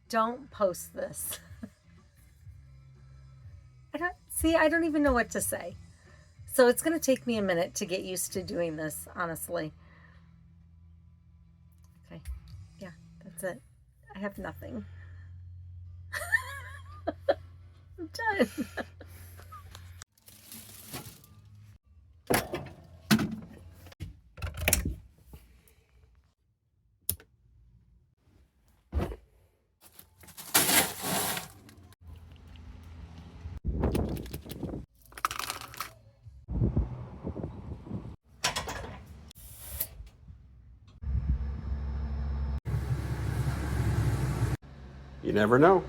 don't post this. I don't even know what to say. So it's going to take me a minute to get used to doing this, honestly. Okay. Yeah, that's it. I have nothing. I'm done. You never know.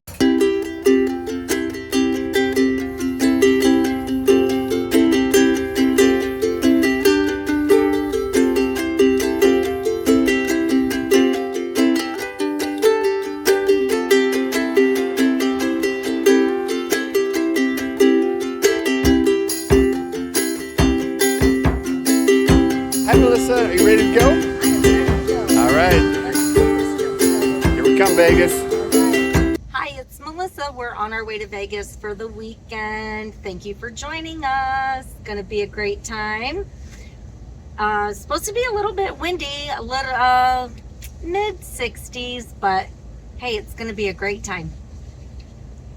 Hi, Melissa. Are you ready to go? All right. Here we come, Vegas. Hi, it's Melissa. We're on our way to Vegas for the weekend. Thank you for joining us. Gonna be a great time. Supposed to be a little bit windy, a little mid 60s, but hey, it's gonna be a great time.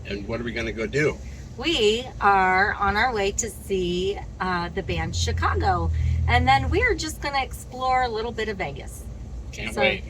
And what are we going to go do? We are on our way to see the band Chicago, and then we're just gonna explore a little bit of Vegas. Can't wait.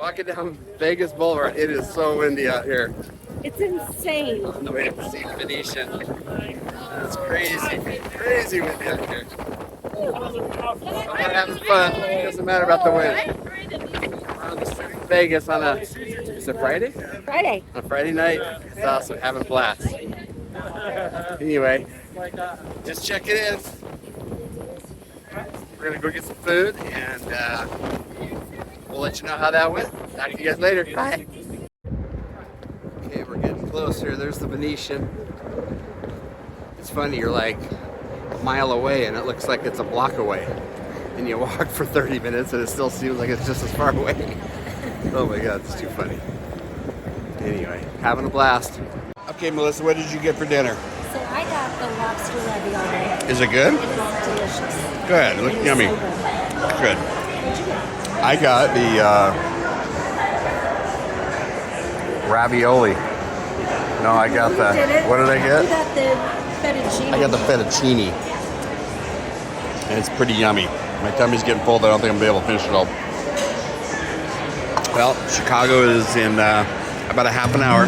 Walking down Vegas Boulevard. It is so windy out here. It's insane. On the way to see Venetian. It's crazy windy out here. We're having fun. It doesn't matter about the wind. We're on the street in Vegas on is it Friday? Friday. On a Friday night. It's awesome. Having a blast. Anyway, just checking in. We're gonna go get some food and we'll let you know how that went. Talk to you guys later. Bye. Okay, we're getting closer. There's the Venetian. It's funny, you're like a mile away and it looks like it's a block away. And you walk for 30 minutes and it still seems like it's just as far away. Oh my God, it's too funny. Anyway, having a blast. Okay, Melissa, what did you get for dinner? So I got the lobster ravioli. Is it good? It is delicious. Good, look yummy. So Good. I got the ravioli. No, I got the, what did I get? You got the fettuccine. I got the fettuccine. And it's pretty yummy. My tummy's getting full, but I don't think I'm going to be able to finish it all. Well, Chicago is in about a half an hour.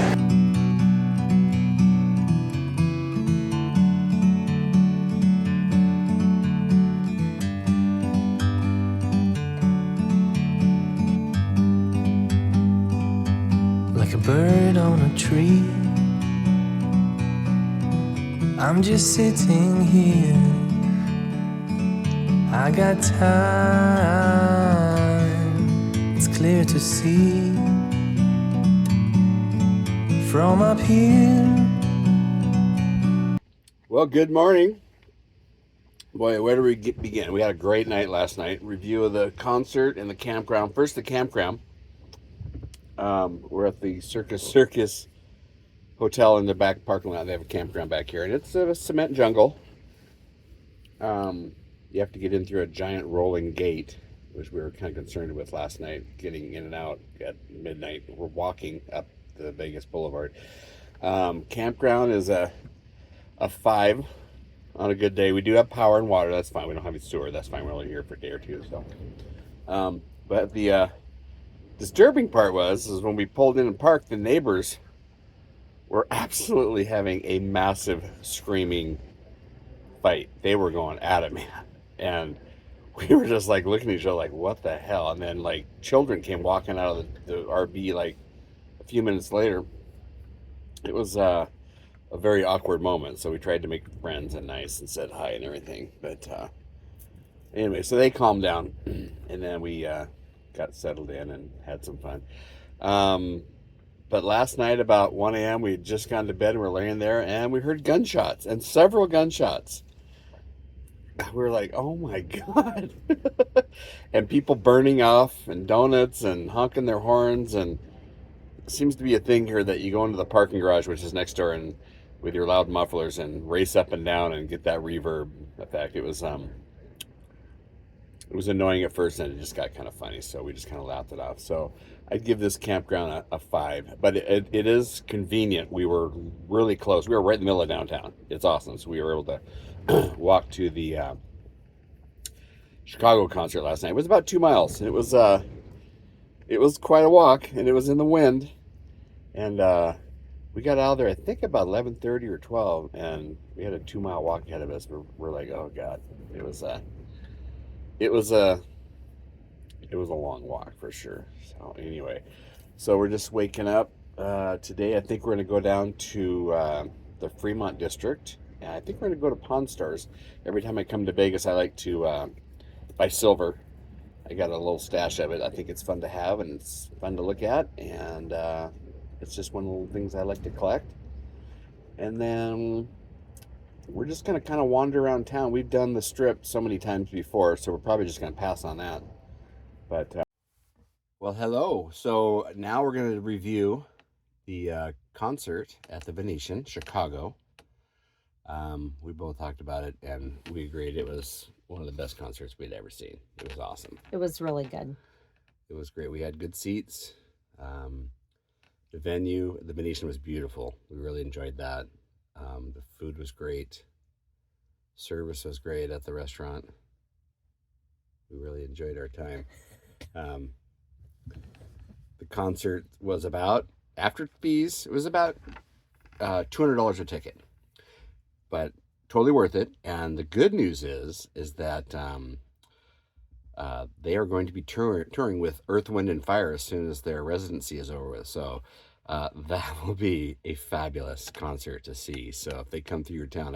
Like a bird on a tree, I'm just sitting here. I got time, it's clear to see from up here. Well, good morning. Boy, where do we begin? We had a great night last night. Review of the concert and the campground. First, the campground. We're at the Circus Hotel in the back parking lot. They have a campground back here, and it's a cement jungle. You have to get in through a giant rolling gate, which we were kind of concerned with last night, getting in and out at midnight. We're walking up the Vegas Boulevard. Campground is a 5 on a good day. We do have power and water. That's fine. We don't have a sewer. That's fine. We're only here for a day or two. So, but the disturbing part is when we pulled in and parked, the neighbors were absolutely having a massive screaming fight. They were going at it, man. And we were just like looking at each other like, what the hell? And then like children came walking out of the RV like a few minutes later. It was a very awkward moment. So we tried to make friends and nice and said hi and everything. But anyway, so they calmed down and then we got settled in and had some fun. But last night about 1 a.m. we had just gone to bed and we're laying there and we heard gunshots and several gunshots. We were like, oh my God. And people burning off and donuts and honking their horns. And it seems to be a thing here that you go into the parking garage, which is next door, and with your loud mufflers and race up and down and get that reverb effect. It was annoying at first and it just got kind of funny. So we just kind of laughed it off. So I'd give this campground a 5, but it is convenient. We were really close. We were right in the middle of downtown. It's awesome. So we were able to walk to the Chicago concert last night. It was about 2 miles. It was quite a walk, and it was in the wind. And we got out there, I think about 11:30 or 12, and we had a 2-mile walk ahead of us. We're like, oh God, it was a long walk for sure. So anyway, so we're just waking up today. I think we're going to go down to the Fremont district. And I think we're going to go to Pawn Stars. Every time I come to Vegas, I like to buy silver. I got a little stash of it. I think it's fun to have and it's fun to look at. And it's just one of the things I like to collect. And then we're just going to kind of wander around town. We've done the Strip so many times before, so we're probably just going to pass on that. But, well, hello. So now we're going to review the concert at the Venetian, Chicago. We both talked about it and we agreed it was one of the best concerts we'd ever seen. It was awesome. It was really good. It was great. We had good seats. The venue, the Venetian, was beautiful. We really enjoyed that. The food was great. Service was great at the restaurant. We really enjoyed our time. The concert was about, after fees, it was about $200 a ticket. But totally worth it. And the good news is that they are going to be touring with Earth, Wind, and Fire as soon as their residency is over with. So that will be a fabulous concert to see. So if they come through your town,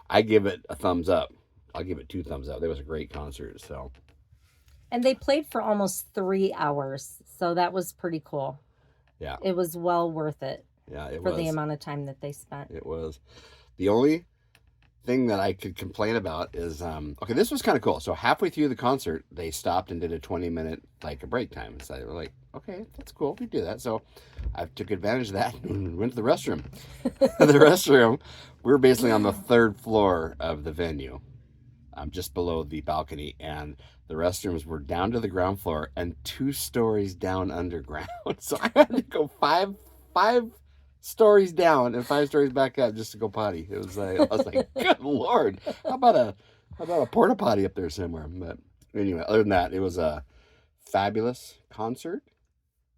I give it a thumbs up. I'll give it 2 thumbs up. It was a great concert. So. And they played for almost 3 hours. So that was pretty cool. Yeah. It was well worth it. Yeah, it for was. The amount of time that they spent. It was. The only thing that I could complain about is, okay, this was kind of cool. So halfway through the concert, they stopped and did a 20-minute, like, a break time. So they were like, okay, that's cool. We do that. So I took advantage of that and went to the restroom. The restroom, we were basically on the 3rd floor of the venue, just below the balcony. And the restrooms were down to the ground floor and 2 stories down underground. So I had to go five stories down and 5 stories back up just to go potty. It was like, I was like, good Lord, how about a porta potty up there somewhere? But anyway, other than that, it was a fabulous concert.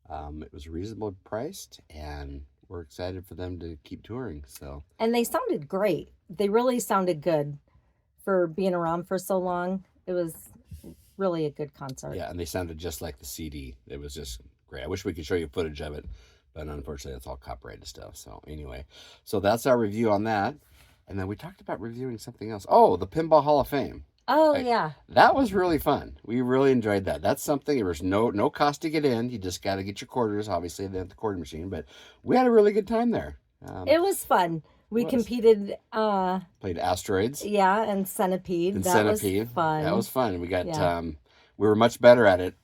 It was reasonably priced, and we're excited for them to keep touring. So, and they sounded great. They really sounded good for being around for so long. It was really a good concert. Yeah, and they sounded just like the CD. It was just great. I wish we could show you footage of it. But unfortunately, that's all copyrighted stuff. So anyway, so that's our review on that. And then we talked about reviewing something else. Oh, the Pinball Hall of Fame. Oh, yeah. That was really fun. We really enjoyed that. That's something, there was no cost to get in. You just got to get your quarters, obviously, at the quarter machine. But we had a really good time there. It was fun. We competed. Played Asteroids. Yeah, and Centipede. That was fun. That was fun. We got, we were much better at it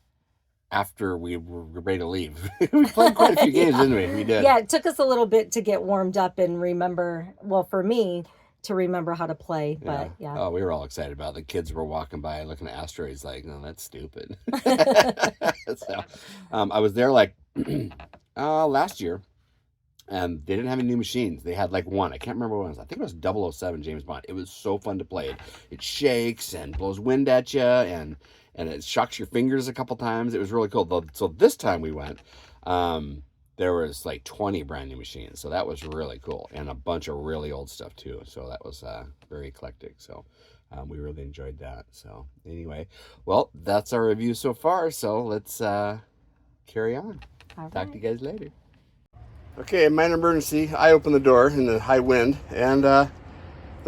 after we were ready to leave. We played quite a few games, didn't we? We did. Yeah, it took us a little bit to get warmed up and remember, well, for me, to remember how to play. But yeah. Oh, we were all excited about it. The kids were walking by looking at asteroids like, no, that's stupid. So, I was there like last year, and they didn't have any new machines. They had like one. I can't remember what it was. I think it was 007 James Bond. It was so fun to play. It shakes and blows wind at you, and it shocks your fingers a couple times. It was really cool. So this time we went, there was like 20 brand new machines. So that was really cool. And a bunch of really old stuff too. So that was very eclectic. So we really enjoyed that. So anyway, well, that's our review so far. So let's carry on. Talk to you guys later. Okay, minor emergency. I opened the door in the high wind, and the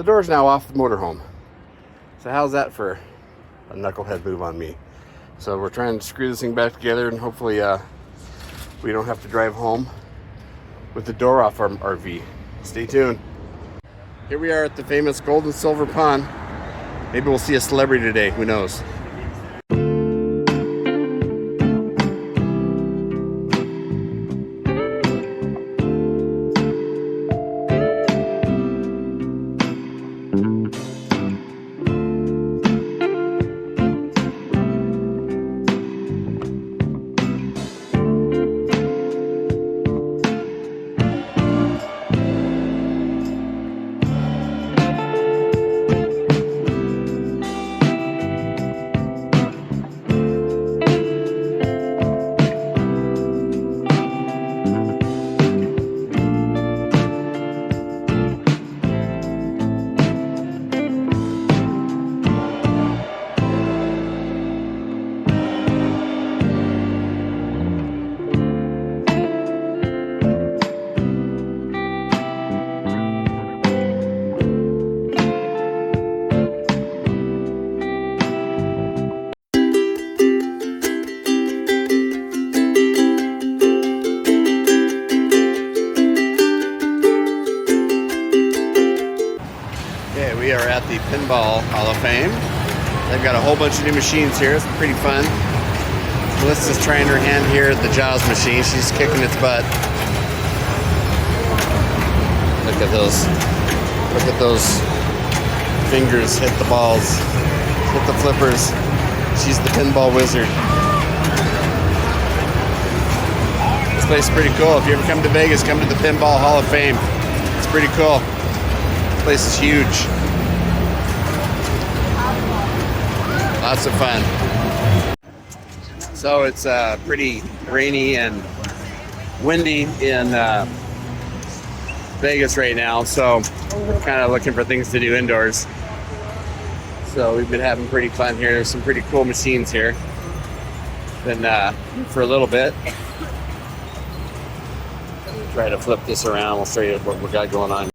door's now off the motorhome. So how's that for a knucklehead move on me? So we're trying to screw this thing back together, and hopefully we don't have to drive home with the door off our RV. Stay tuned. Here we are at the famous Gold and Silver Pond. Maybe we'll see a celebrity today. Who knows? We are at the Pinball Hall of Fame. They've got a whole bunch of new machines here. It's pretty fun. Melissa's trying her hand here at the Jaws machine. She's kicking its butt. Look at those. Look at those fingers hit the balls. Hit the flippers. She's the pinball wizard. This place is pretty cool. If you ever come to Vegas, come to the Pinball Hall of Fame. It's pretty cool. This place is huge. Lots of fun. So it's pretty rainy and windy in Vegas right now, so we're kind of looking for things to do indoors. So we've been having pretty fun here. There's some pretty cool machines here. Been for a little bit. Try to flip this around. We'll show you what we got going on.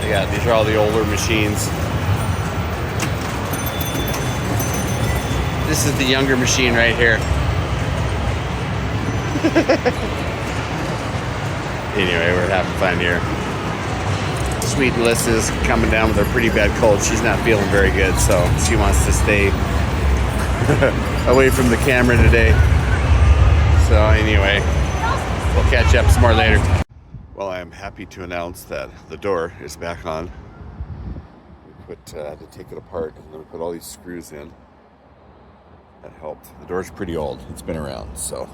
Yeah, these are all the older machines. This is the younger machine right here. Anyway, we're having fun here. Sweet Melissa's coming down with a pretty bad cold. She's not feeling very good, so she wants to stay away from the camera today. So anyway, we'll catch up some more later. Well, I am happy to announce that the door is back on. We had to take it apart, and then we put all these screws in. That helped. The door's pretty old. It's been around, so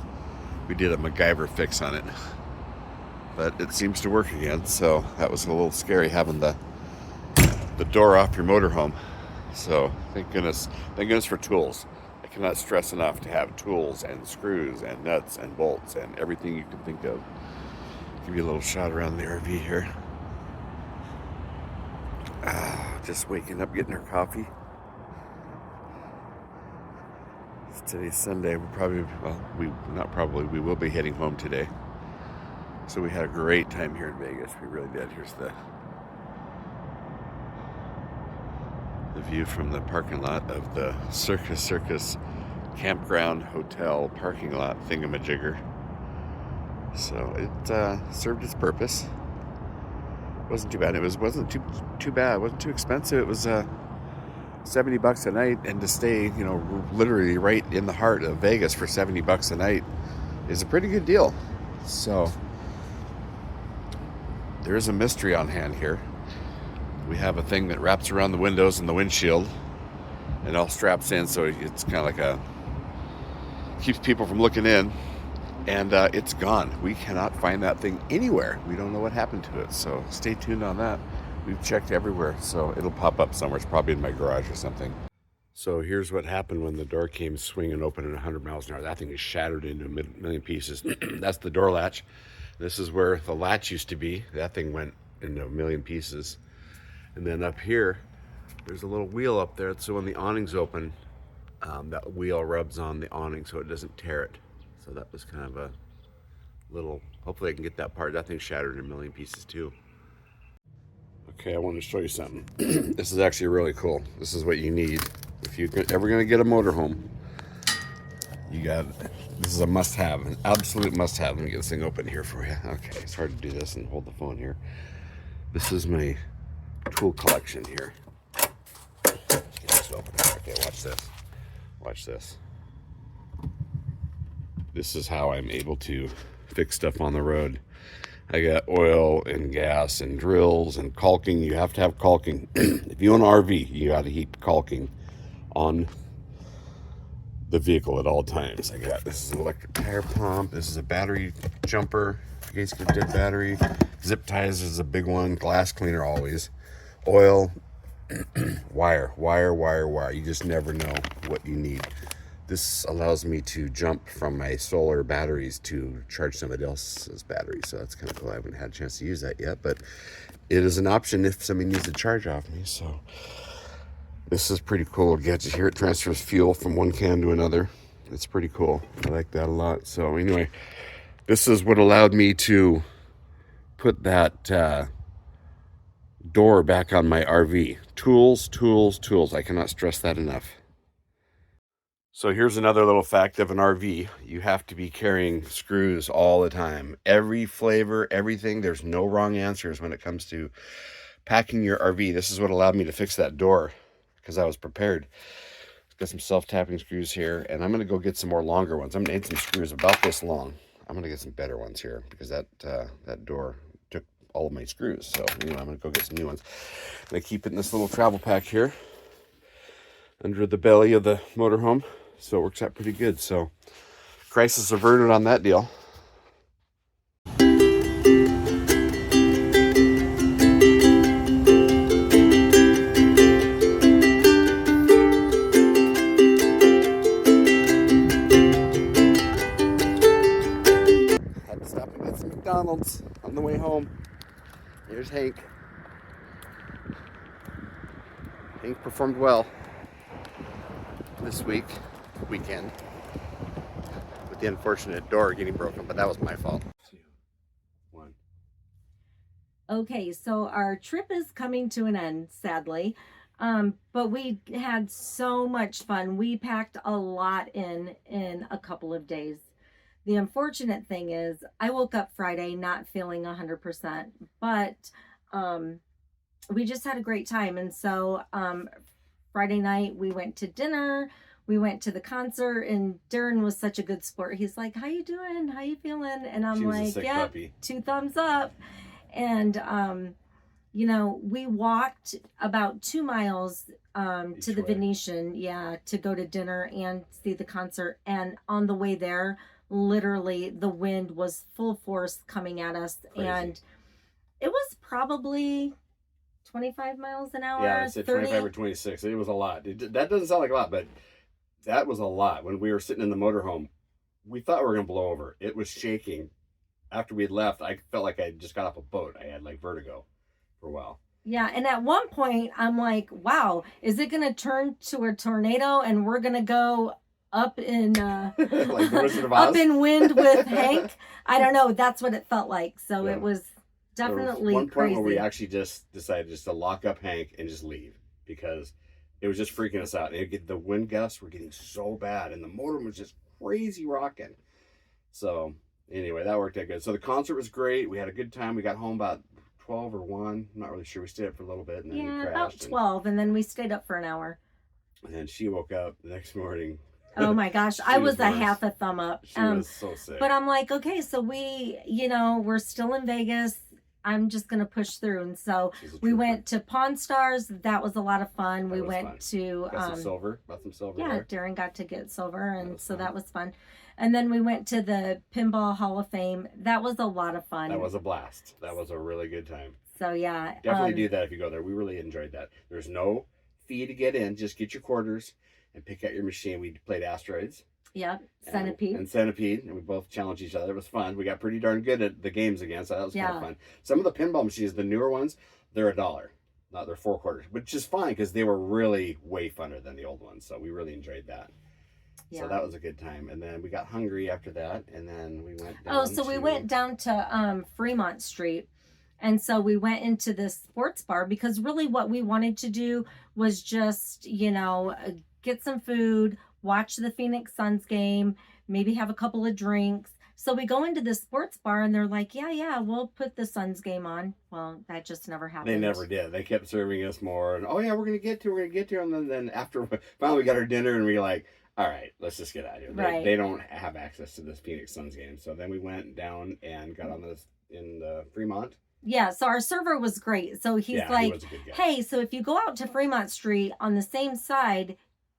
we did a MacGyver fix on it. But it seems to work again, so that was a little scary having the door off your motorhome. So thank goodness for tools. I cannot stress enough to have tools and screws and nuts and bolts and everything you can think of. Give you a little shot around the RV here. Just waking up, getting our coffee. Today's Sunday. We will be heading home today. So we had a great time here in Vegas. We really did. Here's the view from the parking lot of the Circus Campground Hotel parking lot thingamajigger. So it served its purpose. It wasn't too bad. It wasn't too bad. It wasn't too expensive. It was $70 a night, and to stay, literally right in the heart of Vegas for $70 a night is a pretty good deal. So there is a mystery on hand here. We have a thing that wraps around the windows and the windshield and all straps in, so it's kind of like keeps people from looking in, and it's gone. We cannot find that thing anywhere. We don't know what happened to it, so stay tuned on that. We've checked everywhere, so it'll pop up somewhere. It's probably in my garage or something. So here's what happened when the door came swinging open at 100 miles an hour. That thing is shattered into a million pieces. That's the door latch. This is where the latch used to be. That thing went into a million pieces. And then up here, there's a little wheel up there, so when the awning's open, that wheel rubs on the awning so it doesn't tear it. So that was kind of a little, hopefully I can get that part. That thing's shattered in a million pieces too. Okay, I want to show you something. This is actually really cool. This is what you need if you're ever going to get a motorhome. This is a must-have, an absolute must-have. Let me get this thing open here for you. Okay, it's hard to do this and hold the phone here. This is my tool collection here. Get this open. Okay, watch this. Watch this. This is how I'm able to fix stuff on the road. I got oil and gas and drills and caulking. You have to have caulking. If you own an RV, you got to keep caulking on the vehicle at all times. This is an electric tire pump. This is a battery jumper in case you get a dead battery. Zip ties is a big one. Glass cleaner always. Oil, wire. You just never know what you need. This allows me to jump from my solar batteries to charge somebody else's battery. So that's kind of cool. I haven't had a chance to use that yet, but it is an option if somebody needs to charge off me. So this is pretty cool gadget here. It transfers fuel from one can to another. It's pretty cool. I like that a lot. So anyway, this is what allowed me to put that door back on my RV. Tools. I cannot stress that enough. So here's another little fact of an RV. You have to be carrying screws all the time. Every flavor, everything. There's no wrong answers when it comes to packing your RV. This is what allowed me to fix that door because I was prepared. Got some self-tapping screws here, and I'm going to go get some more longer ones. I'm going to need some screws about this long. I'm going to get some better ones here because that door took all of my screws. So I'm going to go get some new ones. And I keep it in this little travel pack here under the belly of the motorhome. So it works out pretty good. So crisis averted on that deal. Had to stop and get some McDonald's on the way home. Here's Hank. Hank performed well this weekend, with the unfortunate door getting broken, but that was my fault. 2, 1. Okay, so our trip is coming to an end, sadly, but we had so much fun. We packed a lot in a couple of days. The unfortunate thing is I woke up Friday not feeling 100%, but we just had a great time. And so Friday night we went to dinner. We went to the concert, and Darren was such a good sport. He's like, "How you doing? How you feeling?" And I'm like, "Yeah, 2 thumbs up." And we walked about 2 miles to the Venetian, to go to dinner and see the concert. And on the way there, literally the wind was full force coming at us. Crazy. And it was probably 25 miles an hour. Yeah, I said 25 or 26. It was a lot. That doesn't sound like a lot, but that was a lot. When we were sitting in the motorhome, we thought we were going to blow over. It was shaking. After we had left, I felt like I just got off a boat. I had like vertigo for a while. Yeah, and at one point, I'm like, wow, is it going to turn to a tornado and we're going to go up in like the Wizard of Oz? Up in wind with Hank? I don't know. That's what it felt like. So It was definitely one point crazy. Where we actually just decided to lock up Hank and just leave because it was just freaking us out. The wind gusts were getting so bad, and the motor was just crazy rocking. So anyway, that worked out good. So the concert was great. We had a good time. We got home about 12 or 1. I'm not really sure. We stayed up for a little bit, and then we crashed. About 12, and then we stayed up for an hour. And then she woke up the next morning. Oh my gosh, I was a half a thumb up. She was so sick. But I'm like, okay, so we're still in Vegas. I'm just going to push through. And so She's a we trooper. went to Pawn Stars. That was a lot of fun. We was went fun. to, Got some silver. Got some silver yeah, there. Darren got to get silver. And so fun. that was fun. And then we went to the Pinball Hall of Fame. That was a lot of fun. That was a blast. That was a really good time. So yeah. Definitely do that if you go there. We really enjoyed that. There's no fee to get in. Just get your quarters and pick out your machine. We played Asteroids. Yep. Centipede. And Centipede. And we both challenged each other. It was fun. We got pretty darn good at the games again. So that was kind of fun. Some of the pinball machines, the newer ones, they're $1. Not they're 4 quarters, which is fine because they were really way funner than the old ones. So we really enjoyed that. Yeah. So that was a good time. And then we got hungry after that. And then we went down we went down to Fremont Street. And so we went into this sports bar because really what we wanted to do was just, get some food, watch the Phoenix Suns game, maybe have a couple of drinks. So we go into the sports bar and they're like, yeah, we'll put the Suns game on. Well, that just never happened. They never did. They kept serving us more. And, oh, yeah, we're going to get to. And then after finally we got our dinner and we were like, all right, let's just get out of here. They don't have access to this Phoenix Suns game. So then we went down and got on in the Fremont. Yeah, so our server was great. So he's like, hey, so if you go out to Fremont Street on the same side,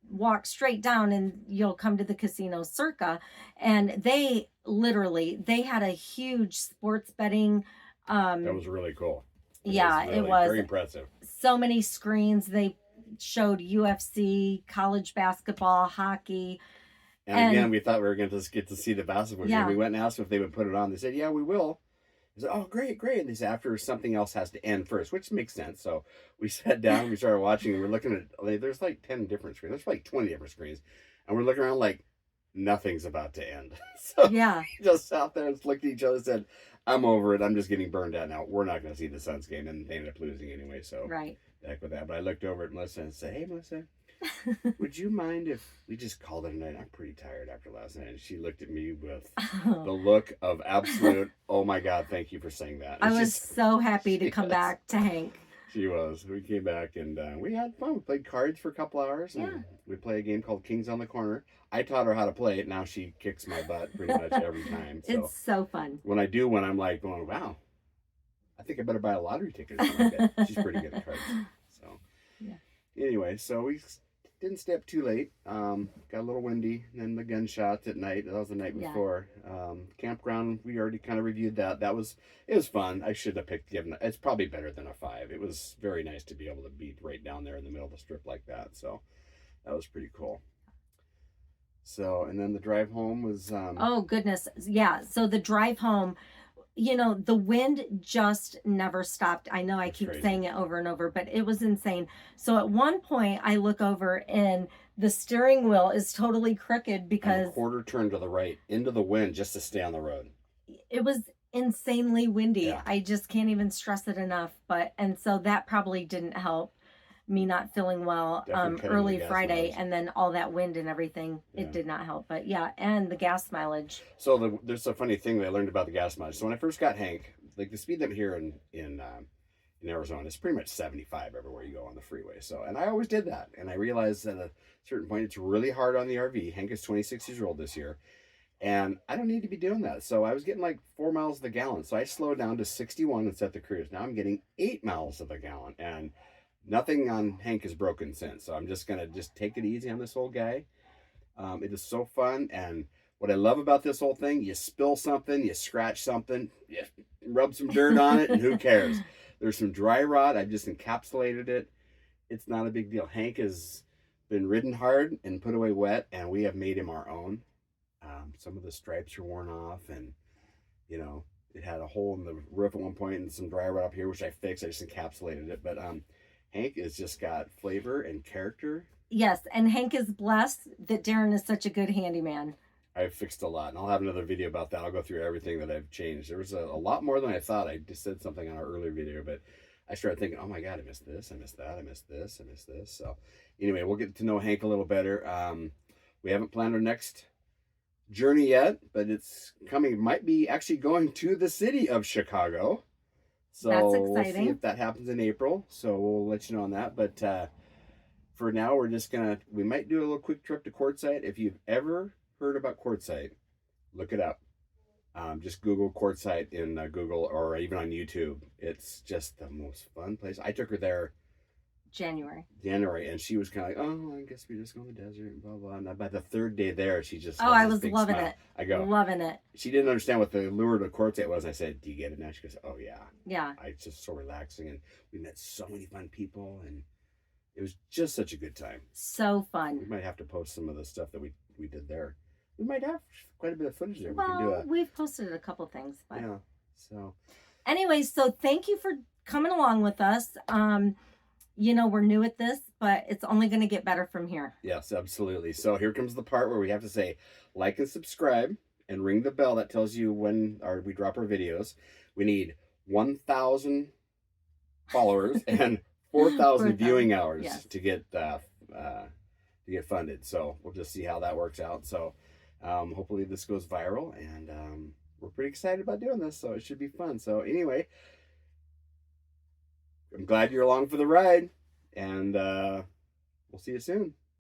walk straight down and you'll come to the Casino Circa. And they had a huge sports betting. That was really cool. It was very impressive. So many screens. They showed UFC, college basketball, hockey. And again, we thought we were going to just get to see the basketball game. Yeah. We went and asked if they would put it on. They said, yeah, we will. I said, oh, great. And they said, after something else has to end first, which makes sense. So we sat down, we started watching, and we're looking at, there's like 10 different screens. There's like 20 different screens. And we're looking around like, nothing's about to end. So yeah, we just sat there and looked at each other and said, I'm over it. I'm just getting burned out now. We're not going to see the Suns game. And they ended up losing anyway. So heck with that. But I looked over at Melissa and said, hey, Melissa, would you mind if we just called it a night? I'm pretty tired after last night. And she looked at me with the look of absolute, oh my God, thank you for saying that. I was so happy to come back to Hank. She was. We came back and we had fun. We played cards for a couple hours. And we play a game called Kings on the Corner. I taught her how to play it. Now she kicks my butt pretty much every time. So it's so fun. When I do one, I'm like going, wow, I think I better buy a lottery ticket or something like that. She's pretty good at cards. So anyway, so we didn't stay up too late. Got a little windy. And then the gunshots at night. That was the night before. Campground, we already kind of reviewed that. It was fun. I should have it's probably better than a 5. It was very nice to be able to be right down there in the middle of the strip like that. So that was pretty cool. So, and then the drive home was... oh, goodness. Yeah. So the drive home, the wind just never stopped. I know I keep saying it over and over, but it was insane. So at one point I look over and the steering wheel is totally crooked because... quarter turn to the right into the wind just to stay on the road. It was insanely windy. Yeah. I just can't even stress it enough. And so that probably didn't help me not feeling well early Friday mileage. And then all that wind and everything, it did not help. But and the gas mileage. So there's a funny thing that I learned about the gas mileage. So when I first got Hank, like the speed limit here in Arizona is pretty much 75 everywhere you go on the freeway. So, and I always did that. And I realized at a certain point, it's really hard on the RV. Hank is 26 years old this year. And I don't need to be doing that. So I was getting like 4 miles a gallon. So I slowed down to 61 and set the cruise. Now I'm getting 8 miles of a gallon. And nothing on Hank is broken since. So I'm just going to take it easy on this old guy. It is so fun. And what I love about this whole thing, you spill something, you scratch something, you rub some dirt on it, and who cares? There's some dry rot. I've just encapsulated it. It's not a big deal. Hank has been ridden hard and put away wet, and we have made him our own. Some of the stripes are worn off, and, it had a hole in the roof at one point and some dry rot up here, which I fixed. I just encapsulated it. But Hank has just got flavor and character. Yes, and Hank is blessed that Darren is such a good handyman. I've fixed a lot, and I'll have another video about that. I'll go through everything that I've changed. There was a lot more than I thought. I just said something on our earlier video, but I started thinking, oh my God, I missed this, I missed that, I missed this, I missed this. So anyway, we'll get to know Hank a little better. We haven't planned our next journey yet, but it's coming. Might be actually going to the city of Chicago. So that's exciting. We'll see if that happens in April. So we'll let you know on that. But for now, we're just we might do a little quick trip to Quartzsite. If you've ever heard about Quartzsite, look it up. Just Google Quartzsite in Google or even on YouTube. It's just the most fun place. I took her there January, and she was kind of like, oh, I guess we just go in the desert and blah blah. And by the third day there, she just I was loving smile. it. I go loving it. She didn't understand what the lure to Quartzsite was. I said, do you get it now? She goes, oh yeah. Yeah. It's just so relaxing, and we met so many fun people, and it was just such a good time. So fun. We might have to post some of the stuff that we did there. We might have quite a bit of footage there. Well, we've posted a couple things, but yeah. So, anyways, so thank you for coming along with us. We're new at this, but it's only going to get better from here. Yes, absolutely. So here comes the part where we have to say like and subscribe and ring the bell that tells you when we drop our videos. We need 1,000 followers and 4,000 viewing hours to get funded. So we'll just see how that works out. So hopefully this goes viral, and we're pretty excited about doing this. So it should be fun. So anyway, I'm glad you're along for the ride, and we'll see you soon.